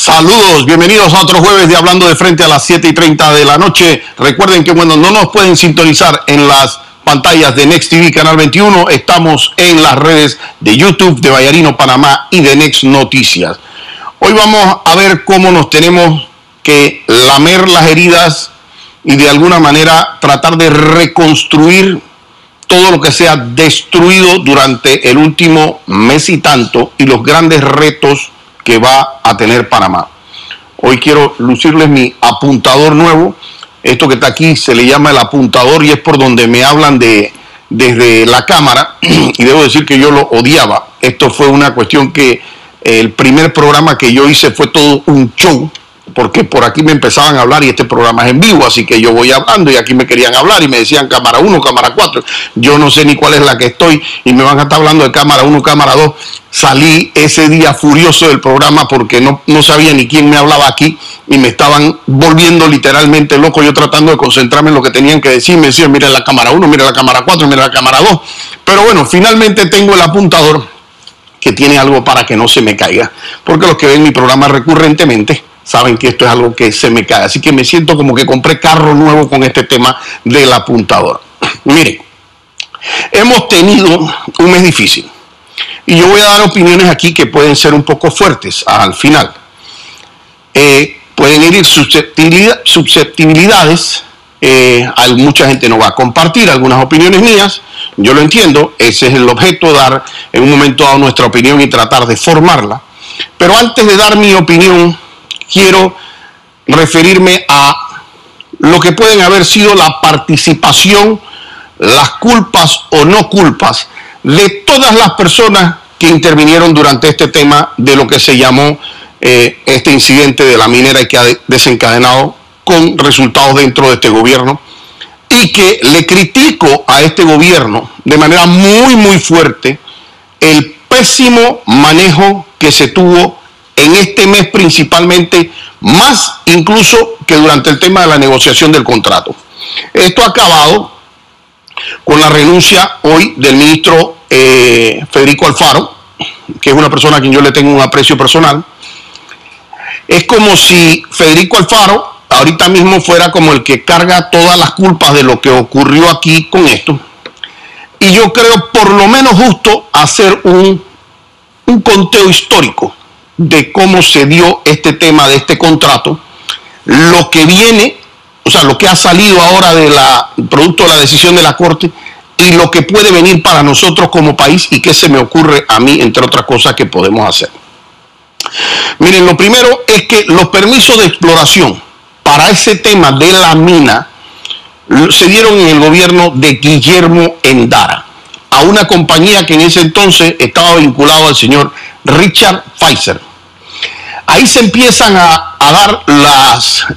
Saludos, bienvenidos a otro jueves de Hablando de Frente a las 7:30 de la noche. Recuerden que no nos pueden sintonizar en las pantallas de Next TV Canal 21, estamos en las redes de YouTube de Vallarino Panamá y de Next Noticias. Hoy vamos a ver cómo nos tenemos que lamer las heridas y de alguna manera tratar de reconstruir todo lo que se ha destruido durante el último mes y tanto y los grandes retos que va a tener Panamá. Hoy quiero lucirles mi apuntador nuevo. Esto que está aquí se le llama el apuntador y es por donde me hablan desde la cámara, y debo decir que yo lo odiaba. Esto fue una cuestión que el primer programa que yo hice fue todo un show, porque por aquí me empezaban a hablar y este programa es en vivo, así que yo voy hablando y aquí me querían hablar y me decían cámara 1, cámara 4. Yo no sé ni cuál es la que estoy y me van a estar hablando de cámara 1, cámara 2. Salí ese día furioso del programa porque no sabía ni quién me hablaba aquí y me estaban volviendo literalmente loco, yo tratando de concentrarme en lo que tenían que decir. Me decían, mira la cámara 1, mira la cámara 4, mira la cámara 2. Pero bueno, finalmente tengo el apuntador que tiene algo para que no se me caiga, porque los que ven mi programa recurrentemente saben que esto es algo que se me cae. Así que me siento como que compré carro nuevo con este tema del apuntador. Miren, hemos tenido un mes difícil. Y yo voy a dar opiniones aquí que pueden ser un poco fuertes al final. Pueden herir susceptibilidades. Mucha gente no va a compartir algunas opiniones mías. Yo lo entiendo. Ese es el objeto, dar en un momento dado nuestra opinión y tratar de formarla. Pero antes de dar mi opinión, quiero referirme a lo que pueden haber sido la participación, las culpas o no culpas de todas las personas que intervinieron durante este tema de lo que se llamó este incidente de la minera y que ha desencadenado con resultados dentro de este gobierno, y que le critico a este gobierno de manera muy muy fuerte el pésimo manejo que se tuvo en este mes, principalmente, más incluso que durante el tema de la negociación del contrato. Esto ha acabado con la renuncia hoy del ministro Federico Alfaro, que es una persona a quien yo le tengo un aprecio personal. Es como si Federico Alfaro ahorita mismo fuera como el que carga todas las culpas de lo que ocurrió aquí con esto. Y yo creo por lo menos justo hacer un conteo histórico de cómo se dio este tema de este contrato, lo que viene, o sea, lo que ha salido ahora producto de la decisión de la Corte, y lo que puede venir para nosotros como país y qué se me ocurre a mí, entre otras cosas, que podemos hacer. Miren, lo primero es que los permisos de exploración para ese tema de la mina se dieron en el gobierno de Guillermo Endara, a una compañía que en ese entonces estaba vinculado al señor Richard Pfizer. Ahí se empiezan a dar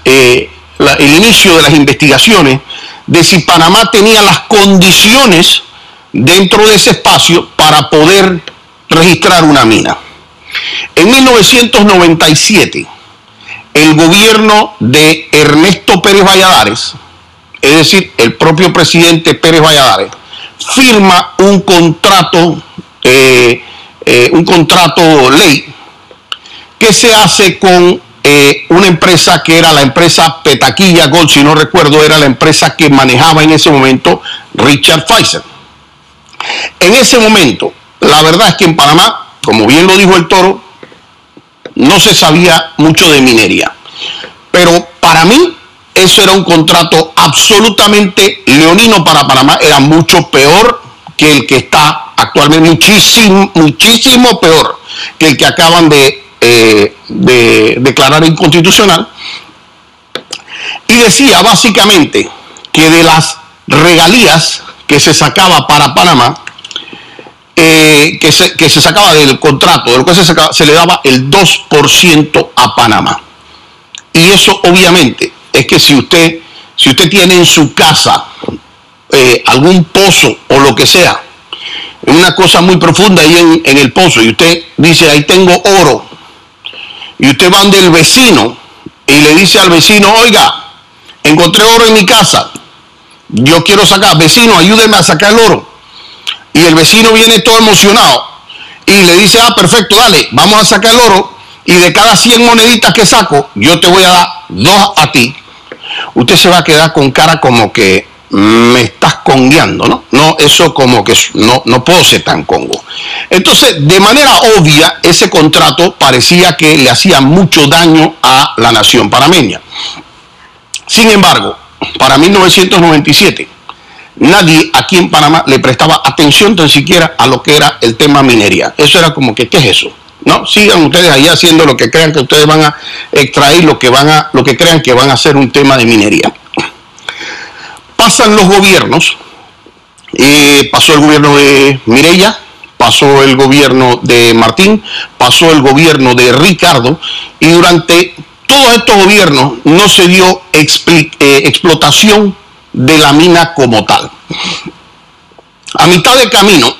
el inicio de las investigaciones de si Panamá tenía las condiciones dentro de ese espacio para poder registrar una mina. En 1997, el gobierno de Ernesto Pérez Valladares, es decir, el propio presidente Pérez Valladares, firma un contrato ley que se hace con una empresa que era la empresa Petaquilla Gold, si no recuerdo, era la empresa que manejaba en ese momento Richard Pfizer. En ese momento, la verdad es que en Panamá, como bien lo dijo el Toro, no se sabía mucho de minería. Pero para mí, eso era un contrato absolutamente leonino para Panamá. Era mucho peor que el que está actualmente, muchísimo peor que el que acaban de declarar inconstitucional. Y decía básicamente que de las regalías que se sacaba para Panamá, que se sacaba del contrato, de lo que se sacaba, se le daba el 2% a Panamá. Y eso obviamente es que si usted tiene en su casa algún pozo o lo que sea, una cosa muy profunda ahí en el pozo, y usted dice, ahí tengo oro, y usted va del vecino y le dice al vecino, oiga, encontré oro en mi casa, yo quiero sacar, vecino, ayúdeme a sacar el oro. Y el vecino viene todo emocionado y le dice, ah, perfecto, dale, vamos a sacar el oro. y de cada 100 moneditas que saco, yo te voy a dar 2 a ti, usted se va a quedar con cara como que me estás congueando, ¿no? No, eso como que no puedo ser tan congo. Entonces, de manera obvia, ese contrato parecía que le hacía mucho daño a la nación panameña. Sin embargo, para 1997, nadie aquí en Panamá le prestaba atención tan siquiera a lo que era el tema minería. Eso era como que, ¿qué es eso? No, sigan ustedes ahí haciendo lo que crean que ustedes van a extraer, lo que crean que van a hacer un tema de minería. Pasan los gobiernos, pasó el gobierno de Mireya, pasó el gobierno de Martín, pasó el gobierno de Ricardo, y durante todos estos gobiernos no se dio explotación de la mina como tal. A mitad de camino,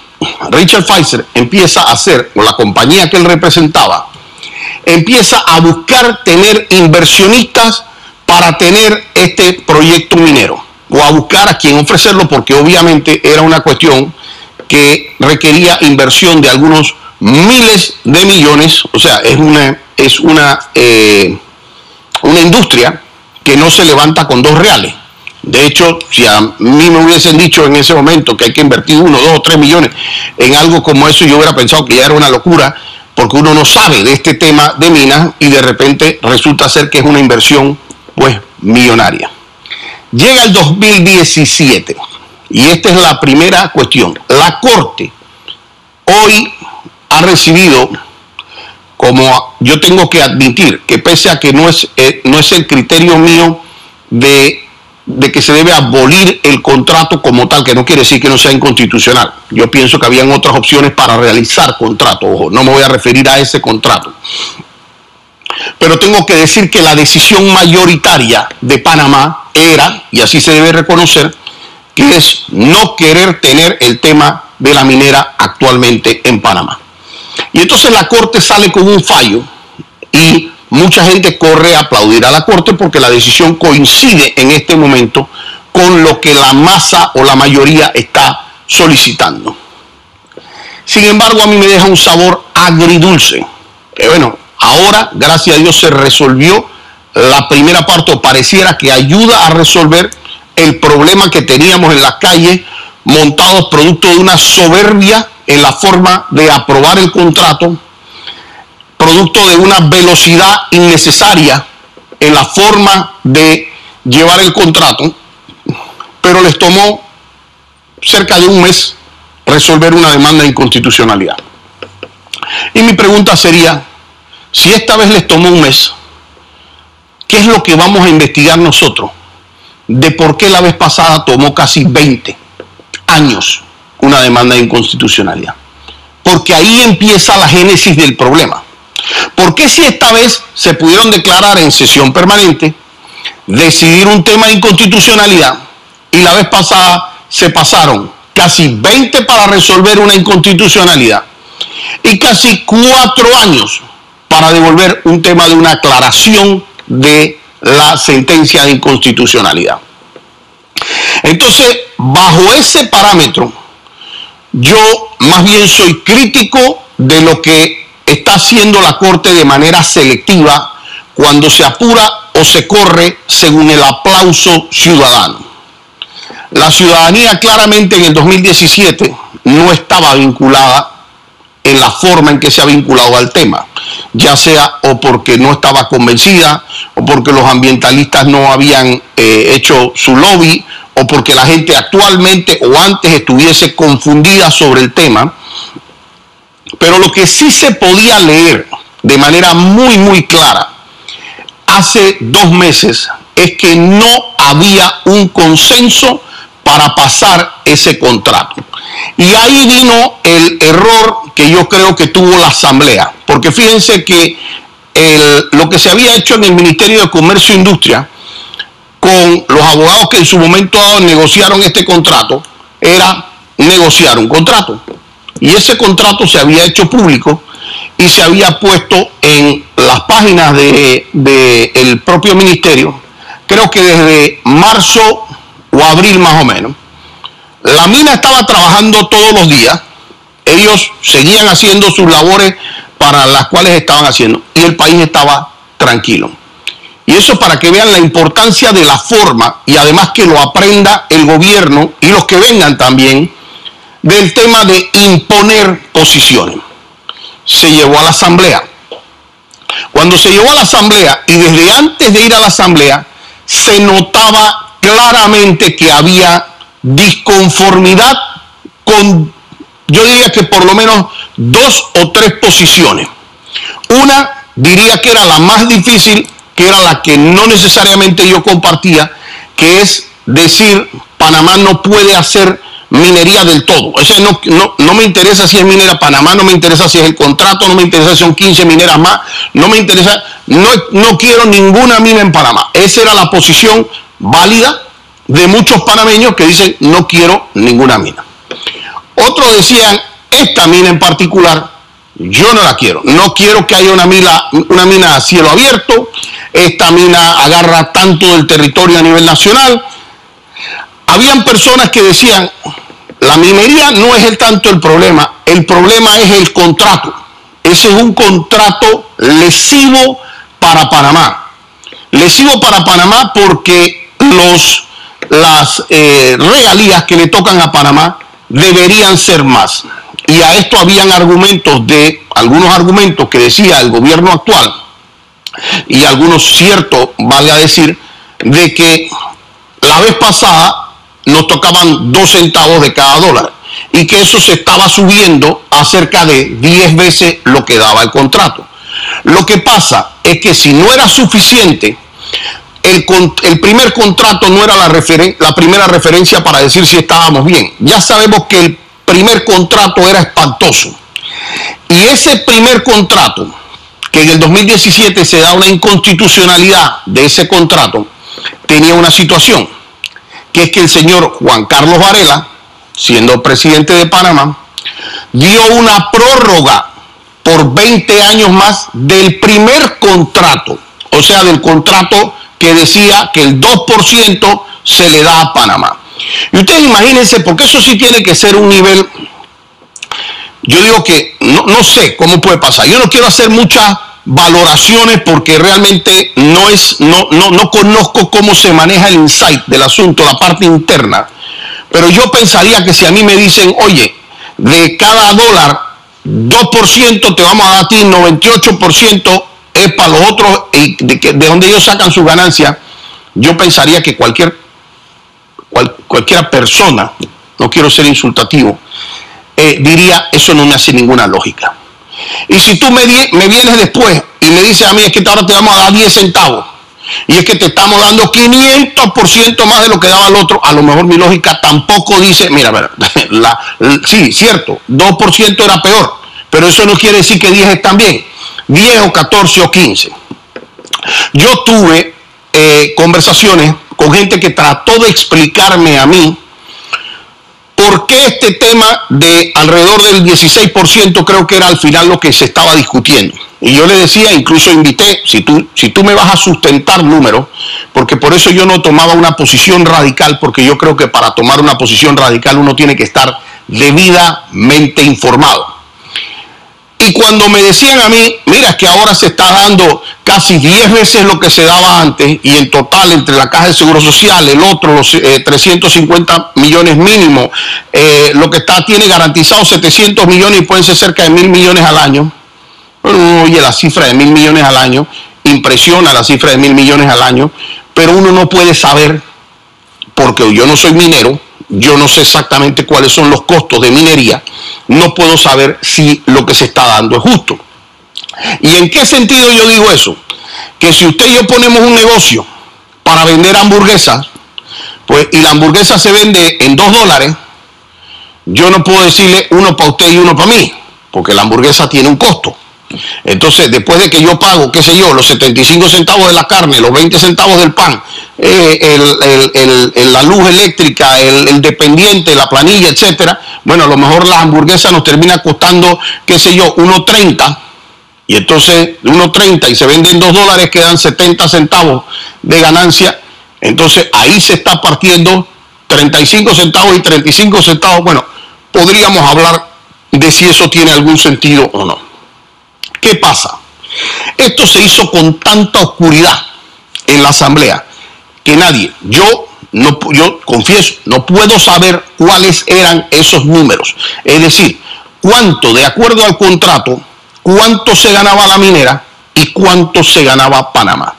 Richard Pfizer empieza a hacer, o la compañía que él representaba, empieza a buscar tener inversionistas para tener este proyecto minero, o a buscar a quien ofrecerlo, porque obviamente era una cuestión que requería inversión de algunos miles de millones. O sea, es una industria que no se levanta con 2 reales. De hecho, si a mí me hubiesen dicho en ese momento que hay que invertir 1, 2 o 3 millones en algo como eso, yo hubiera pensado que ya era una locura, porque uno no sabe de este tema de minas y de repente resulta ser que es una inversión pues millonaria. Llega el 2017 y esta es la primera cuestión. La Corte hoy ha recibido, como yo tengo que admitir, que pese a que no es el criterio mío de que se debe abolir el contrato como tal, que no quiere decir que no sea inconstitucional. Yo pienso que habían otras opciones para realizar contrato. Ojo, no me voy a referir a ese contrato. Pero tengo que decir que la decisión mayoritaria de Panamá era, y así se debe reconocer, que es no querer tener el tema de la minera actualmente en Panamá. Y entonces la Corte sale con un fallo y mucha gente corre a aplaudir a la Corte porque la decisión coincide en este momento con lo que la masa o la mayoría está solicitando. Sin embargo, a mí me deja un sabor agridulce. Que bueno, ahora, gracias a Dios, se resolvió la primera parte, o pareciera que ayuda a resolver el problema que teníamos en las calles, montados producto de una soberbia en la forma de aprobar el contrato, producto de una velocidad innecesaria en la forma de llevar el contrato, pero les tomó cerca de un mes resolver una demanda de inconstitucionalidad. Y mi pregunta sería, si esta vez les tomó un mes, ¿qué es lo que vamos a investigar nosotros de por qué la vez pasada tomó casi 20 años una demanda de inconstitucionalidad? Porque ahí empieza la génesis del problema. ¿Por qué si esta vez se pudieron declarar en sesión permanente, decidir un tema de inconstitucionalidad, y la vez pasada se pasaron casi 20 para resolver una inconstitucionalidad y casi 4 años para devolver un tema de una aclaración de la sentencia de inconstitucionalidad? Entonces, bajo ese parámetro, yo más bien soy crítico de lo que está haciendo la Corte de manera selectiva cuando se apura o se corre según el aplauso ciudadano. La ciudadanía claramente en el 2017 no estaba vinculada en la forma en que se ha vinculado al tema, ya sea o porque no estaba convencida, o porque los ambientalistas no habían hecho su lobby, o porque la gente actualmente o antes estuviese confundida sobre el tema. Pero lo que sí se podía leer de manera muy, muy clara hace 2 meses es que no había un consenso para pasar ese contrato. Y ahí vino el error que yo creo que tuvo la Asamblea. Porque fíjense que lo que se había hecho en el Ministerio de Comercio e Industria con los abogados que en su momento dado negociaron este contrato era negociar un contrato. Y ese contrato se había hecho público y se había puesto en las páginas del propio ministerio, creo que desde marzo o abril más o menos. La mina estaba trabajando todos los días, ellos seguían haciendo sus labores para las cuales estaban haciendo, y el país estaba tranquilo. Y eso para que vean la importancia de la forma, y además que lo aprenda el gobierno y los que vengan también, del tema de imponer posiciones. Se llevó a la asamblea. Cuando se llevó a la asamblea, y desde antes de ir a la asamblea, se notaba claramente que había disconformidad con, yo diría que por lo menos 2 o 3 posiciones. Una, diría que era la más difícil, que era la que no necesariamente yo compartía, que es decir, Panamá no puede hacer minería del todo. O sea, no me interesa si es minera Panamá, no me interesa si es el contrato, no me interesa si son 15 mineras más, no me interesa, no quiero ninguna mina en Panamá. Esa era la posición válida de muchos panameños que dicen no quiero ninguna mina. Otros decían, esta mina en particular, yo no la quiero. No quiero que haya una mina a cielo abierto. Esta mina agarra tanto del territorio a nivel nacional. Habían personas que decían, la minería no es tanto el problema es el contrato. Ese es un contrato lesivo para Panamá. Lesivo para Panamá porque las regalías que le tocan a Panamá deberían ser más. Y a esto habían algunos argumentos que decía el gobierno actual, y algunos ciertos, vale a decir, de que la vez pasada nos tocaban 2 centavos de cada dólar y que eso se estaba subiendo a cerca de 10 veces lo que daba el contrato. Lo que pasa es que si no era suficiente, el primer contrato no era la primera referencia para decir si estábamos bien. Ya sabemos que el primer contrato era espantoso. Y ese primer contrato, que en el 2017 se da una inconstitucionalidad de ese contrato, tenía una situación, que es que el señor Juan Carlos Varela, siendo presidente de Panamá, dio una prórroga por 20 años más del primer contrato, o sea, del contrato que decía que el 2% se le da a Panamá. Y ustedes imagínense, porque eso sí tiene que ser un nivel, yo digo que no sé cómo puede pasar. Yo no quiero hacer muchas valoraciones porque realmente no conozco cómo se maneja el insight del asunto, la parte interna. Pero yo pensaría que si a mí me dicen, oye, de cada dólar, 2% te vamos a dar a ti, 98% es para los otros, de donde ellos sacan su ganancia, yo pensaría que cualquier persona, no quiero ser insultativo, diría, eso no me hace ninguna lógica. Y si tú me vienes después y me dices a mí, es que ahora te vamos a dar 10 centavos, y es que te estamos dando 500% más de lo que daba el otro, a lo mejor mi lógica tampoco dice, mira, sí, cierto, 2% era peor, pero eso no quiere decir que 10 están bien, 10 o 14 o 15. Yo tuve conversaciones con gente que trató de explicarme a mí por qué este tema de alrededor del 16% creo que era al final lo que se estaba discutiendo. Y yo le decía, incluso invité, si tú me vas a sustentar números, porque por eso yo no tomaba una posición radical, porque yo creo que para tomar una posición radical uno tiene que estar debidamente informado. Y cuando me decían a mí, mira, es que ahora se está dando casi 10 veces lo que se daba antes, y en total entre la Caja de Seguro Social, el otro, los 350 millones mínimo, lo que tiene garantizado 700 millones y pueden ser cerca de 1.000 millones al año. Bueno, uno oye la cifra de 1.000 millones al año, impresiona la cifra de 1.000 millones al año, pero uno no puede saber, porque yo no soy minero, yo no sé exactamente cuáles son los costos de minería, no puedo saber si lo que se está dando es justo. ¿Y en qué sentido yo digo eso? Que si usted y yo ponemos un negocio para vender hamburguesas, pues, y la hamburguesa se vende en $2, yo no puedo decirle uno para usted y uno para mí, porque la hamburguesa tiene un costo. Entonces, después de que yo pago, qué sé yo, los 75 centavos de la carne, los 20 centavos del pan, la luz eléctrica, el dependiente, la planilla, etcétera, bueno, a lo mejor la hamburguesa nos termina costando, qué sé yo, 1.30, y entonces 1.30 y se venden $2, quedan 70 centavos de ganancia. Entonces ahí se está partiendo 35 centavos y 35 centavos. Bueno, podríamos hablar de si eso tiene algún sentido o no. ¿Qué pasa? Esto se hizo con tanta oscuridad en la asamblea que nadie, yo confieso, no puedo saber cuáles eran esos números. Es decir, cuánto, de acuerdo al contrato, cuánto se ganaba la minera y cuánto se ganaba Panamá.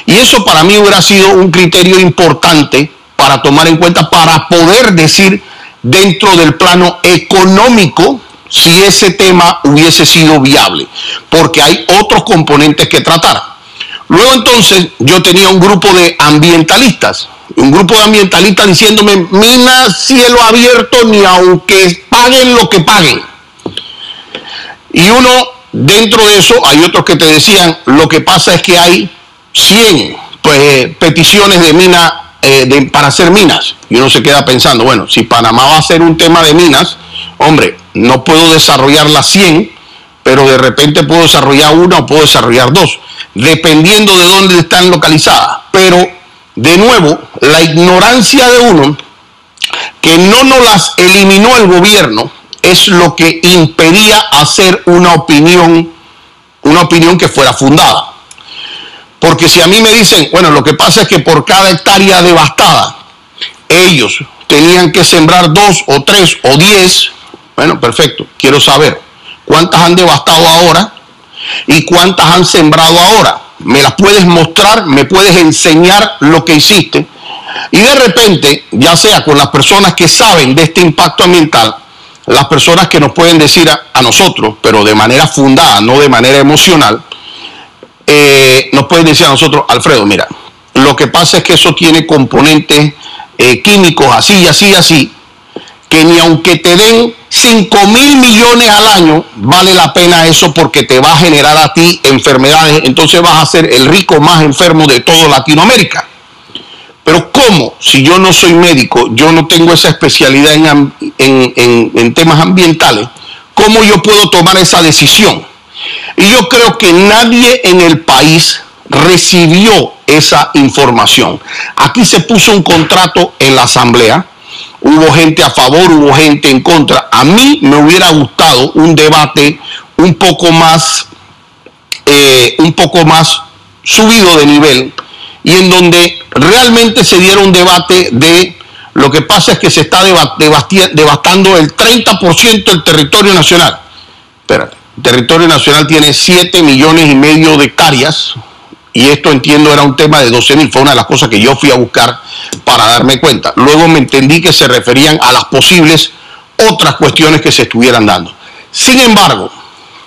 Y eso para mí hubiera sido un criterio importante para tomar en cuenta, para poder decir dentro del plano económico si ese tema hubiese sido viable, porque hay otros componentes que tratar. Luego entonces yo tenía un grupo de ambientalistas diciéndome, mina cielo abierto ni aunque paguen lo que paguen. Y uno, dentro de eso, hay otros que te decían, lo que pasa es que hay 100 peticiones de mina para hacer minas. Y uno se queda pensando, bueno, si Panamá va a ser un tema de minas, hombre, no puedo desarrollar las 100, pero de repente puedo desarrollar una o puedo desarrollar dos, dependiendo de dónde están localizadas. Pero, de nuevo, la ignorancia de uno, que no nos las eliminó el gobierno, es lo que impedía hacer una opinión que fuera fundada. Porque si a mí me dicen, bueno, lo que pasa es que por cada hectárea devastada, ellos tenían que sembrar 2 o 3 o 10, bueno, perfecto, quiero saber cuántas han devastado ahora y cuántas han sembrado ahora. Me las puedes mostrar, me puedes enseñar lo que hiciste. Y de repente, ya sea con las personas que saben de este impacto ambiental, las personas que nos pueden decir a nosotros, pero de manera fundada, no de manera emocional, nos pueden decir a nosotros, Alfredo, mira, lo que pasa es que eso tiene componentes químicos así, así, así, que ni aunque te den 5.000 millones al año, vale la pena eso porque te va a generar a ti enfermedades, entonces vas a ser el rico más enfermo de toda Latinoamérica. Pero ¿cómo? Si yo no soy médico, yo no tengo esa especialidad en temas ambientales, ¿cómo yo puedo tomar esa decisión? Y yo creo que nadie en el país recibió esa información. Aquí se puso un contrato en la asamblea, hubo gente a favor, hubo gente en contra. A mí me hubiera gustado un debate un poco más subido de nivel, y en donde realmente se diera un debate de lo que pasa es que se está devastando el 30% del territorio nacional. Espérate, el territorio nacional tiene 7 millones y medio de hectáreas, y esto entiendo era un tema de 12.000, fue una de las cosas que yo fui a buscar para darme cuenta. Luego me entendí que se referían a las posibles otras cuestiones que se estuvieran dando. Sin embargo,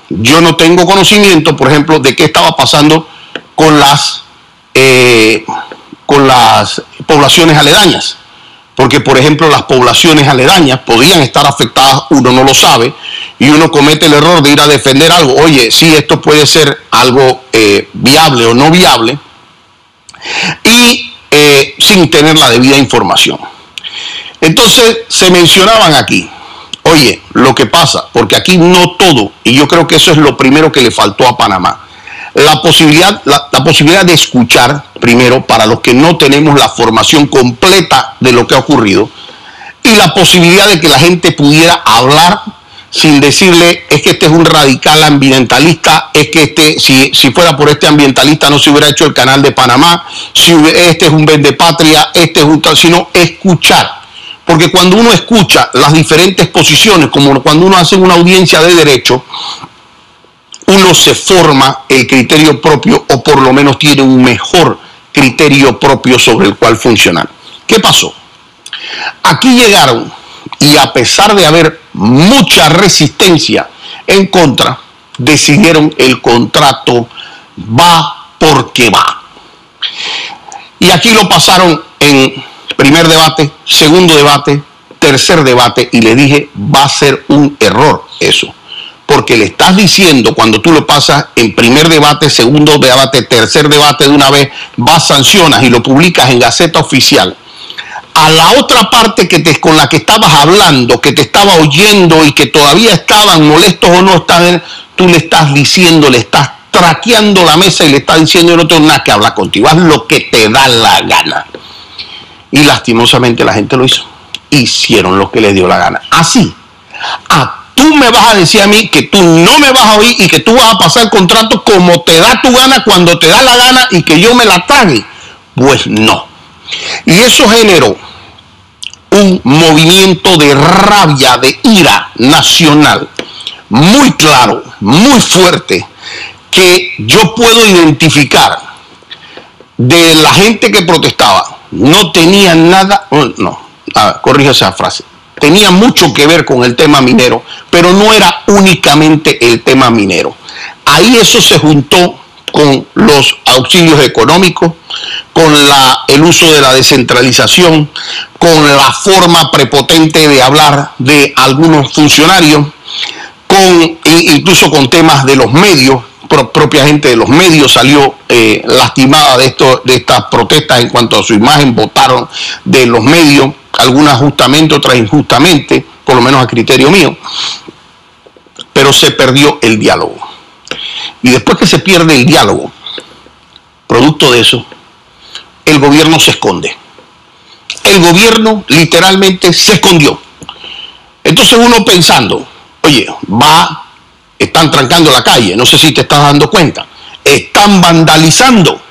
yo no tengo conocimiento, por ejemplo, de qué estaba pasando con las poblaciones aledañas, porque por ejemplo las poblaciones aledañas podían estar afectadas, uno no lo sabe, y uno comete el error de ir a defender algo, oye, sí, esto puede ser algo viable o no viable, y sin tener la debida información. Entonces se mencionaban aquí, oye, lo que pasa, porque aquí no todo, y yo creo que eso es lo primero que le faltó a Panamá, la posibilidad de escuchar, primero, para los que no tenemos la formación completa de lo que ha ocurrido, y la posibilidad de que la gente pudiera hablar sin decirle, es que este es un radical ambientalista, es que si fuera por este ambientalista no se hubiera hecho el canal de Panamá, este es un vendepatria, este es un tal, sino escuchar. Porque cuando uno escucha las diferentes posiciones, como cuando uno hace una audiencia de derecho, uno se forma el criterio propio, o por lo menos tiene un mejor criterio propio sobre el cual funcionar. ¿Qué pasó? Aquí llegaron, y a pesar de haber mucha resistencia en contra, decidieron el contrato va porque va. Y aquí lo pasaron en primer debate, segundo debate, tercer debate, y le dije, va a ser un error eso. Porque le estás diciendo, cuando tú lo pasas en primer debate, segundo debate, tercer debate de una vez, vas, sancionas y lo publicas en Gaceta Oficial, a la otra parte con la que estabas hablando, que te estaba oyendo y que todavía estaban molestos o no estaban, tú le estás diciendo, le estás traqueando la mesa y le estás diciendo, yo no tengo nada que hablar contigo, haz lo que te da la gana. Y lastimosamente la gente lo hizo. Hicieron lo que les dio la gana. Así, a tú me vas a decir a mí que tú no me vas a oír y que tú vas a pasar el contrato como te da tu gana, cuando te da la gana y que yo me la trague. Pues no. Y eso generó un movimiento de rabia, de ira nacional, muy claro, muy fuerte, que yo puedo identificar de la gente que protestaba. No tenía nada, corrija esa frase, tenía mucho que ver con el tema minero, pero no era únicamente el tema minero. Ahí eso se juntó con los auxilios económicos, con el uso de la descentralización, con la forma prepotente de hablar de algunos funcionarios, incluso con temas de los medios. Propia gente de los medios salió lastimada de estas protestas en cuanto a su imagen, votaron de los medios, algunas justamente, otras injustamente, por lo menos a criterio mío, pero se perdió el diálogo. Y después que se pierde el diálogo, producto de eso, el gobierno se esconde. El gobierno literalmente se escondió. Entonces uno pensando, oye, están trancando la calle, no sé si te estás dando cuenta, están vandalizando.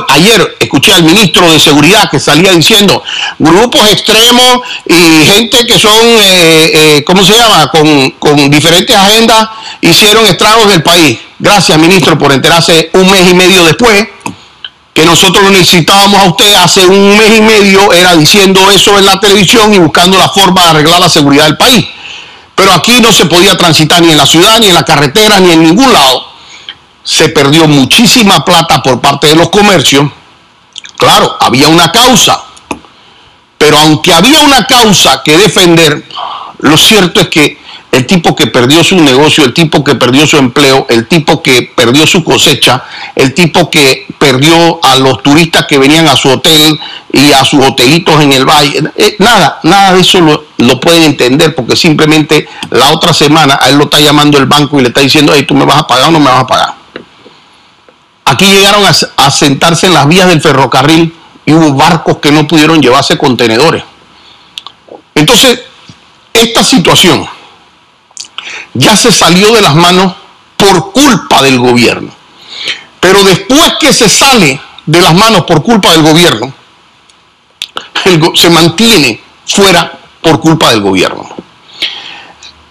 Ayer escuché al ministro de Seguridad que salía diciendo grupos extremos y gente que son, ¿cómo se llama?, con diferentes agendas, hicieron estragos del país. Gracias, ministro, por enterarse un mes y medio después, que nosotros lo necesitábamos a usted hace un mes y medio, era diciendo eso en la televisión y buscando la forma de arreglar la seguridad del país. Pero aquí no se podía transitar ni en la ciudad, ni en la carretera, ni en ningún lado. Se perdió muchísima plata por parte de los comercios. Claro, había una causa, pero aunque había una causa que defender, lo cierto es que el tipo que perdió su negocio, el tipo que perdió su empleo, el tipo que perdió su cosecha, el tipo que perdió a los turistas que venían a su hotel y a sus hotelitos en el valle, nada de eso lo pueden entender, porque simplemente la otra semana a él lo está llamando el banco y le está diciendo, hey, ¿tú me vas a pagar o no me vas a pagar? Aquí llegaron a sentarse en las vías del ferrocarril y hubo barcos que no pudieron llevarse contenedores. Entonces, esta situación ya se salió de las manos por culpa del gobierno. Pero después que se sale de las manos por culpa del gobierno, se mantiene fuera por culpa del gobierno.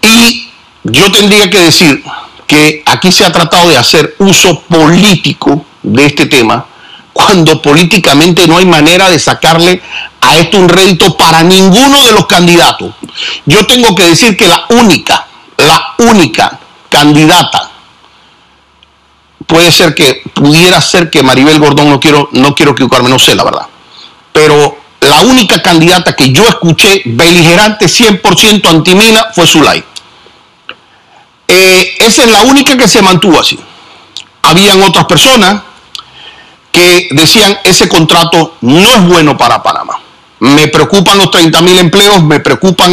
Y yo tendría que decir que aquí se ha tratado de hacer uso político de este tema, cuando políticamente no hay manera de sacarle a esto un rédito para ninguno de los candidatos. Yo tengo que decir que la única candidata pudiera ser que Maribel Gordón, no quiero equivocarme, no sé la verdad, pero la única candidata que yo escuché beligerante 100% antimina fue Zulay. Esa es la única que se mantuvo así. Habían otras personas que decían ese contrato no es bueno para Panamá. Me preocupan los 30.000 empleos, me preocupan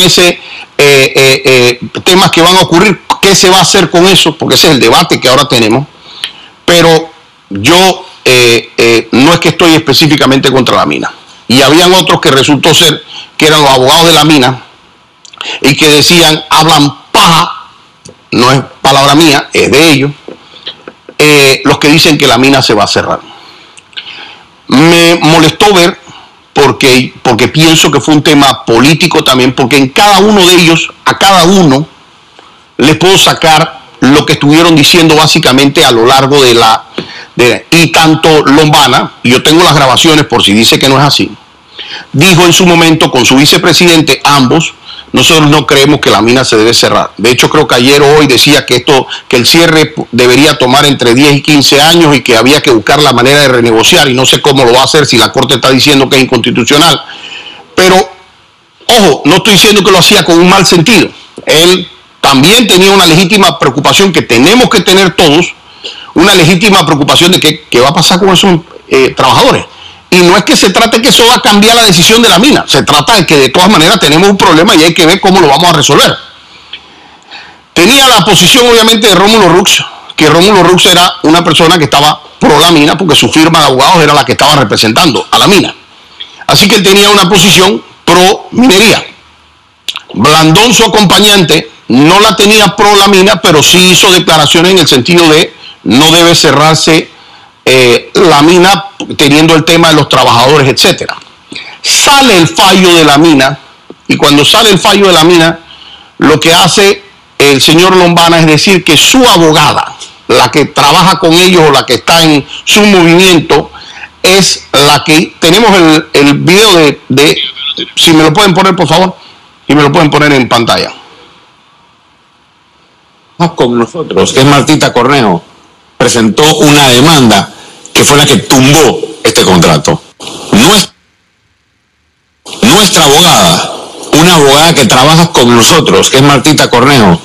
temas que van a ocurrir, qué se va a hacer con eso, porque ese es el debate que ahora tenemos. Pero yo no es que estoy específicamente contra la mina. Y habían otros que resultó ser que eran los abogados de la mina y que decían, hablan paja, no es palabra mía, es de ellos, los que dicen que la mina se va a cerrar. Me molestó ver, porque pienso que fue un tema político también, porque en cada uno de ellos, a cada uno, les puedo sacar lo que estuvieron diciendo básicamente a lo largo y tanto Lombana, y yo tengo las grabaciones por si dice que no es así, dijo en su momento con su vicepresidente, ambos, nosotros no creemos que la mina se debe cerrar. De hecho, creo que ayer o hoy decía que el cierre debería tomar entre 10 y 15 años y que había que buscar la manera de renegociar, y no sé cómo lo va a hacer si la Corte está diciendo que es inconstitucional. Pero, ojo, no estoy diciendo que lo hacía con un mal sentido. Él también tenía una legítima preocupación que tenemos que tener todos, una legítima preocupación de qué va a pasar con esos trabajadores. Y no es que se trate que eso va a cambiar la decisión de la mina, se trata de que de todas maneras tenemos un problema y hay que ver cómo lo vamos a resolver. Tenía la posición obviamente de Rómulo Rux, que Rómulo Rux era una persona que estaba pro la mina porque su firma de abogados era la que estaba representando a la mina. Así que él tenía una posición pro minería. Blandón, su acompañante, no la tenía pro la mina, pero sí hizo declaraciones en el sentido de no debe cerrarse la mina teniendo el tema de los trabajadores, etcétera. Sale el fallo de la mina, y cuando sale el fallo de la mina, lo que hace el señor Lombana es decir que su abogada, la que trabaja con ellos o la que está en su movimiento, es la que tenemos el video de si me lo pueden poner por favor, y me lo pueden poner en pantalla. Con nosotros, que es Martita Cornejo, presentó una demanda que fue la que tumbó este contrato. Nuestra abogada, una abogada que trabaja con nosotros, que es Martita Cornejo,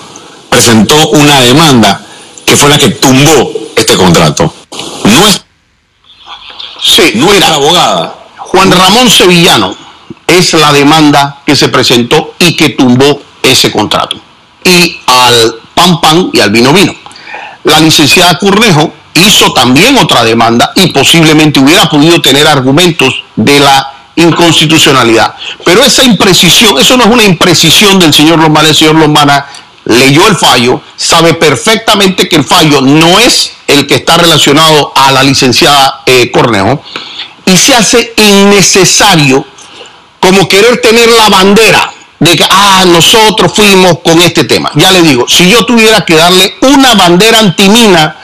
presentó una demanda que fue la que tumbó este contrato. Nuestra abogada. Juan Ramón Sevillano es la demanda que se presentó y que tumbó ese contrato. Y al pan pan y al vino vino. La licenciada Cornejo hizo también otra demanda y posiblemente hubiera podido tener argumentos de la inconstitucionalidad. Pero esa imprecisión, eso no es una imprecisión del señor Lombana. El señor Lombana leyó el fallo, sabe perfectamente que el fallo no es el que está relacionado a la licenciada Cornejo, y se hace innecesario como querer tener la bandera de que nosotros fuimos con este tema. Ya le digo, si yo tuviera que darle una bandera antimina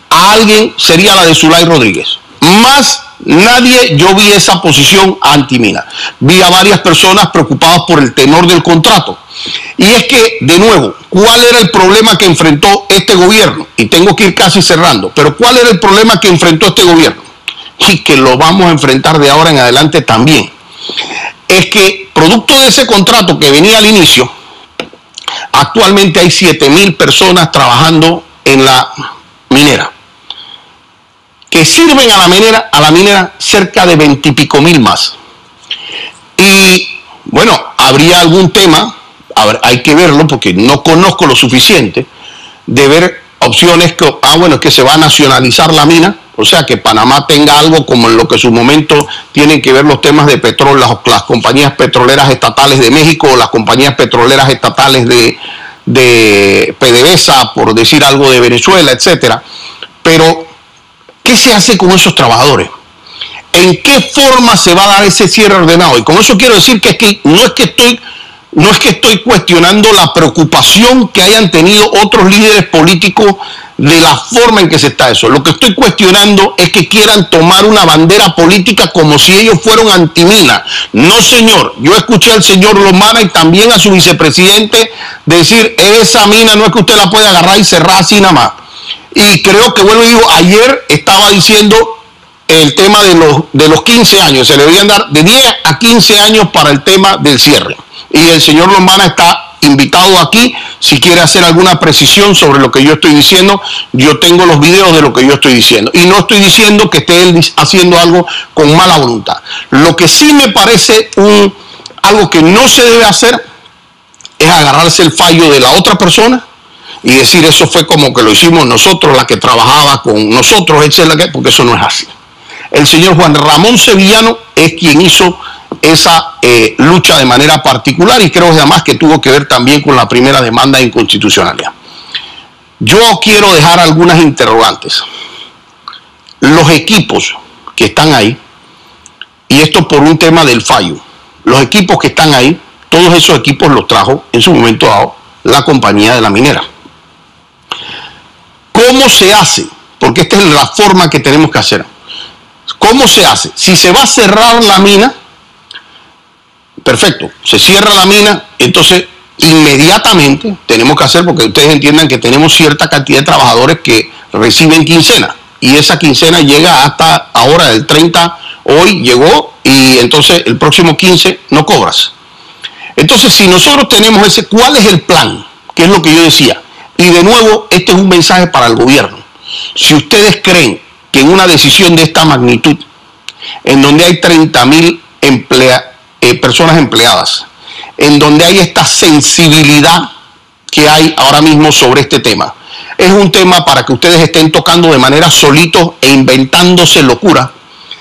a alguien, sería la de Zulay Rodríguez. Más nadie, yo vi esa posición antimina. Vi a varias personas preocupadas por el tenor del contrato. Y es que, de nuevo, ¿cuál era el problema que enfrentó este gobierno? Y tengo que ir casi cerrando, pero ¿cuál era el problema que enfrentó este gobierno? Y que lo vamos a enfrentar de ahora en adelante también. Es que, producto de ese contrato que venía al inicio, actualmente hay 7,000 personas trabajando en la minera, que sirven a la minera cerca de 20 y pico mil más. Y bueno, habría algún tema, hay que verlo porque no conozco lo suficiente, de ver opciones que, que se va a nacionalizar la mina, o sea, que Panamá tenga algo como en lo que en su momento tienen que ver los temas de petróleo, las compañías petroleras estatales de México o las compañías petroleras estatales de PDVSA, por decir algo, de Venezuela, etcétera. Pero ¿qué se hace con esos trabajadores? ¿En qué forma se va a dar ese cierre ordenado? Y con eso quiero decir que no es que estoy cuestionando la preocupación que hayan tenido otros líderes políticos de la forma en que se está eso. Lo que estoy cuestionando es que quieran tomar una bandera política como si ellos fueran antimina. No, señor. Yo escuché al señor Lombana y también a su vicepresidente decir, esa mina no es que usted la puede agarrar y cerrar así nada más. Y creo que, vuelvo y digo, ayer estaba diciendo el tema de los 15 años. Se le deberían dar de 10 a 15 años para el tema del cierre. Y el señor Lombana está invitado aquí, si quiere hacer alguna precisión sobre lo que yo estoy diciendo. Yo tengo los videos de lo que yo estoy diciendo. Y no estoy diciendo que esté él haciendo algo con mala voluntad. Lo que sí me parece algo que no se debe hacer es agarrarse el fallo de la otra persona y decir eso fue como que lo hicimos nosotros, la que trabajaba con nosotros, etcétera, porque eso no es así. El señor Juan Ramón Sevillano es quien hizo esa lucha de manera particular y creo además que tuvo que ver también con la primera demanda de inconstitucionalidad. Yo quiero dejar algunas interrogantes. Los equipos que están ahí, y esto por un tema del fallo, los equipos que están ahí, todos esos equipos los trajo en su momento dado la compañía de la minera. ¿Cómo se hace? Porque esta es la forma que tenemos que hacer. ¿Cómo se hace? Si se va a cerrar la mina, perfecto, se cierra la mina, entonces inmediatamente tenemos que hacer, porque ustedes entiendan que tenemos cierta cantidad de trabajadores que reciben quincena, y esa quincena llega hasta ahora, el 30, hoy llegó, y entonces el próximo 15 no cobras. Entonces, si nosotros tenemos ese, ¿cuál es el plan? Que es lo que yo decía. Y de nuevo, este es un mensaje para el gobierno. Si ustedes creen que en una decisión de esta magnitud, en donde hay 30,000 personas empleadas, en donde hay esta sensibilidad que hay ahora mismo sobre este tema, es un tema para que ustedes estén tocando de manera solitos e inventándose locura,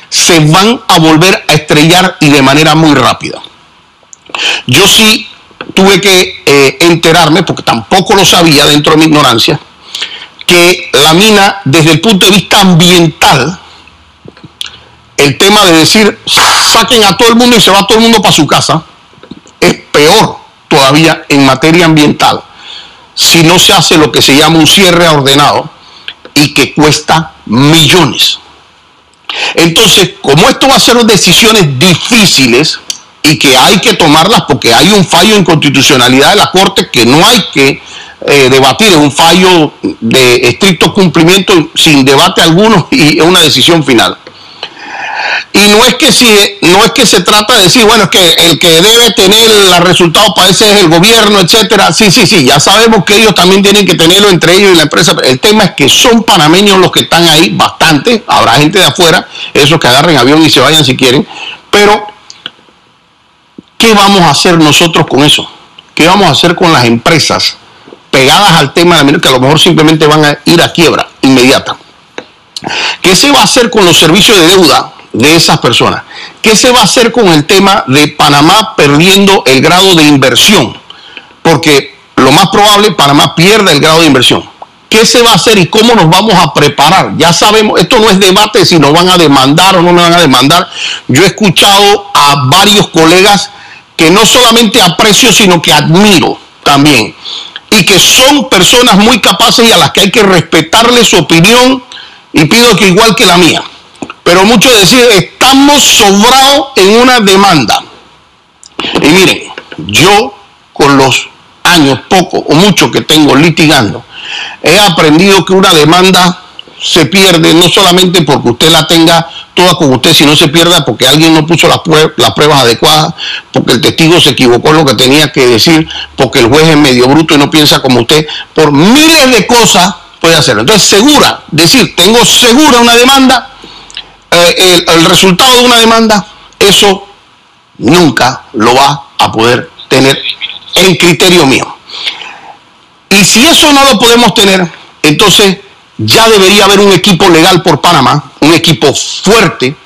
se van a volver a estrellar y de manera muy rápida. Yo sí tuve que enterarme, porque tampoco lo sabía dentro de mi ignorancia, que la mina, desde el punto de vista ambiental, el tema de decir saquen a todo el mundo y se va todo el mundo para su casa, es peor todavía en materia ambiental si no se hace lo que se llama un cierre ordenado y que cuesta millones. Entonces, como esto va a ser decisiones difíciles y que hay que tomarlas porque hay un fallo en constitucionalidad de la Corte que no hay que debatir, es un fallo de estricto cumplimiento sin debate alguno y es una decisión final. Y no es que se trata de decir, bueno, es que el que debe tener los resultados para ese es el gobierno, etcétera. Sí, ya sabemos que ellos también tienen que tenerlo entre ellos y la empresa. El tema es que son panameños los que están ahí, bastante. Habrá gente de afuera, esos que agarren avión y se vayan si quieren. Pero, ¿qué vamos a hacer nosotros con eso? ¿Qué vamos a hacer con las empresas pegadas al tema de la mina que a lo mejor simplemente van a ir a quiebra inmediata? ¿Qué se va a hacer con los servicios de deuda de esas personas? ¿Qué se va a hacer con el tema de Panamá perdiendo el grado de inversión? Porque lo más probable, Panamá pierda el grado de inversión. ¿Qué se va a hacer y cómo nos vamos a preparar? Ya sabemos, esto no es debate si nos van a demandar o no nos van a demandar. Yo he escuchado a varios colegas que no solamente aprecio, sino que admiro también. Y que son personas muy capaces y a las que hay que respetarle su opinión, y pido que igual que la mía. Pero muchos deciden, estamos sobrados en una demanda. Y miren, yo con los años, poco o mucho que tengo litigando, he aprendido que una demanda se pierde no solamente porque usted la tenga toda con usted, sino se pierda porque alguien no puso las pruebas adecuadas, porque el testigo se equivocó en lo que tenía que decir, porque el juez es medio bruto y no piensa como usted, por miles de cosas puede hacerlo. Entonces, tengo segura una demanda, el resultado de una demanda, eso nunca lo va a poder tener en criterio mío. Y si eso no lo podemos tener, entonces ya debería haber un equipo legal por Panamá, un equipo fuerte,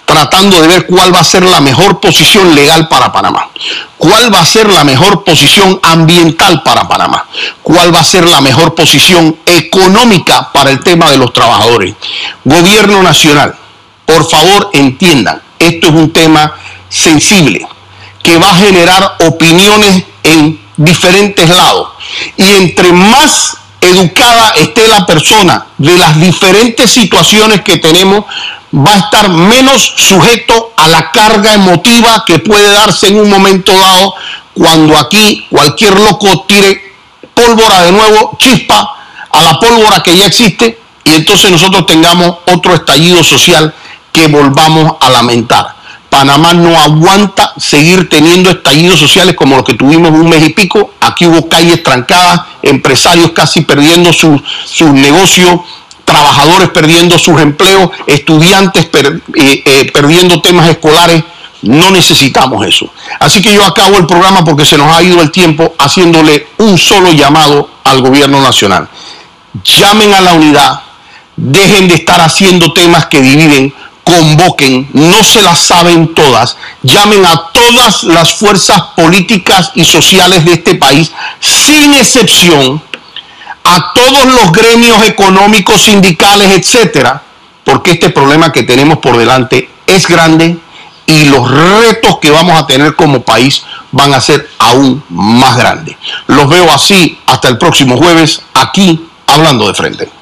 tratando de ver cuál va a ser la mejor posición legal para Panamá, cuál va a ser la mejor posición ambiental para Panamá, cuál va a ser la mejor posición económica para el tema de los trabajadores. Gobierno nacional, por favor entiendan, esto es un tema sensible que va a generar opiniones en diferentes lados y entre más educada esté la persona de las diferentes situaciones que tenemos, va a estar menos sujeto a la carga emotiva que puede darse en un momento dado cuando aquí cualquier loco tire pólvora de nuevo, chispa a la pólvora que ya existe y entonces nosotros tengamos otro estallido social que volvamos a lamentar. Panamá no aguanta seguir teniendo estallidos sociales como los que tuvimos un mes y pico. Aquí hubo calles trancadas, empresarios casi perdiendo sus negocios, trabajadores perdiendo sus empleos, estudiantes perdiendo temas escolares. No necesitamos eso. Así que yo acabo el programa porque se nos ha ido el tiempo haciéndole un solo llamado al gobierno nacional. Llamen a la unidad, dejen de estar haciendo temas que dividen, convoquen, no se las saben todas, llamen a todas las fuerzas políticas y sociales de este país, sin excepción, a todos los gremios económicos, sindicales, etcétera, porque este problema que tenemos por delante es grande y los retos que vamos a tener como país van a ser aún más grandes. Los veo así hasta el próximo jueves, aquí, Hablando de Frente.